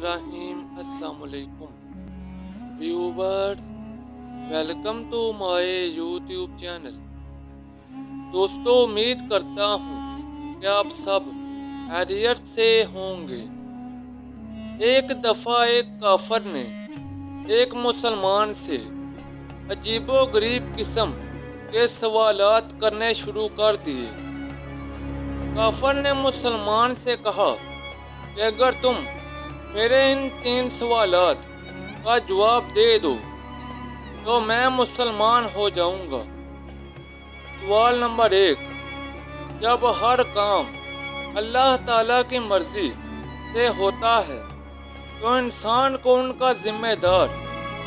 Bismillahirrahmanirrahim. Assalamu alaikum. Viewers, welcome to my YouTube channel. दोस्तों, उम्मीद करता हूँ कि आप सब खैरियत से होंगे। एक दफ़ा एक काफर ने एक मुसलमान से अजीबो-गरीब किस्म के सवालात करने शुरू कर दिए। काफर ने मुसलमान से कहा कि अगर तुम मेरे इन 3 सवालात का जवाब दे दो तो मैं मुसलमान हो जाऊंगा। सवाल नंबर 1, जब हर काम अल्लाह ताला की मर्जी से होता है तो इंसान को उनका जिम्मेदार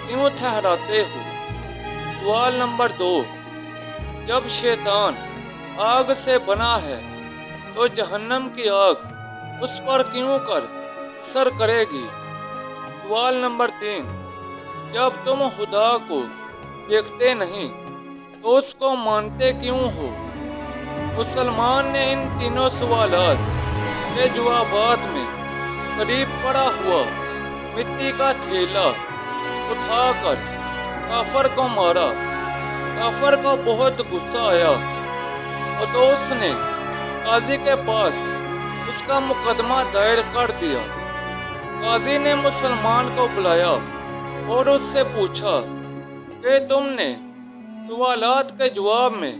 क्यों ठहराते हो? सवाल नंबर 2, जब शैतान आग से बना है तो जहन्नम की आग उस पर क्यों कर असर करेगी? सवाल नंबर 3, जब तुम खुदा को देखते नहीं तो उसको मानते क्यों हो? मुसलमान ने इन तीनों सवालात के जवाबात में करीब पड़ा हुआ मिट्टी का थैला उठाकर काफर को मारा। काफर को बहुत गुस्सा आया और तो उसने काजी के पास उसका मुकदमा दायर कर दिया। काजी ने मुसलमान को बुलाया और उससे पूछा कि तुमने सवालात के जवाब में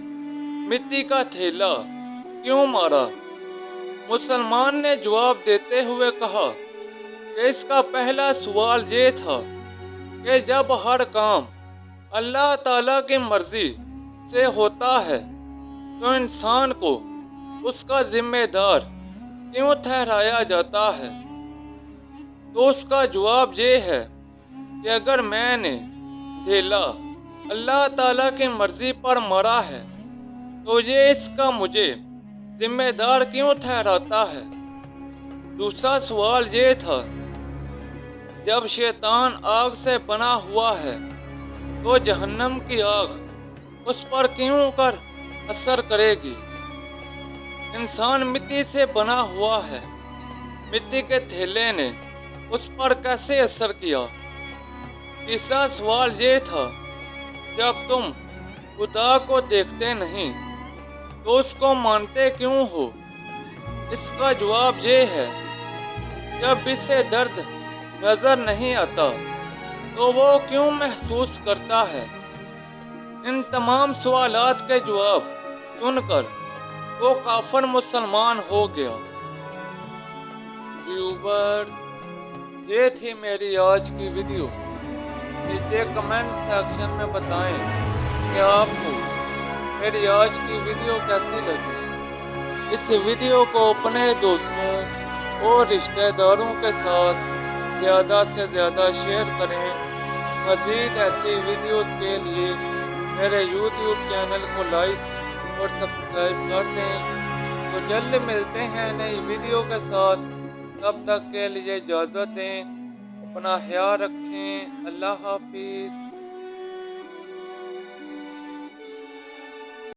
मिट्टी का थैला क्यों मारा? मुसलमान ने जवाब देते हुए कहा कि इसका पहला सवाल ये था कि जब हर काम अल्लाह ताला की मर्जी से होता है तो इंसान को उसका जिम्मेदार क्यों ठहराया जाता है? तो उसका जवाब ये है कि अगर मैंने थैला अल्लाह ताला की मर्जी पर मारा है तो ये इसका मुझे जिम्मेदार क्यों ठहराता है? दूसरा सवाल ये था, जब शैतान आग से बना हुआ है तो जहन्नम की आग उस पर क्यों कर असर करेगी? इंसान मिट्टी से बना हुआ है, मिट्टी के थैले ने उस पर कैसे असर किया? तीसरा सवाल ये था, जब तुम खुदा को देखते नहीं तो उसको मानते क्यों हो? इसका जवाब ये है, जब इसे दर्द नजर नहीं आता तो वो क्यों महसूस करता है? इन तमाम सवालात के जवाब सुनकर वो काफर मुसलमान हो गया। व्यूवर, ये थी मेरी आज की वीडियो। नीचे कमेंट सेक्शन में बताएं कि आपको मेरी आज की वीडियो कैसी लगी। इस वीडियो को अपने दोस्तों और रिश्तेदारों के साथ ज़्यादा से ज़्यादा शेयर करें। मज़ीद ऐसी वीडियोस के लिए मेरे YouTube चैनल को लाइक और सब्सक्राइब कर दें। तो जल्द मिलते हैं नई वीडियो के साथ। तब तक के लिए इजाज़त दें। अपना ख्याल रखें। अल्लाह हाफिज़।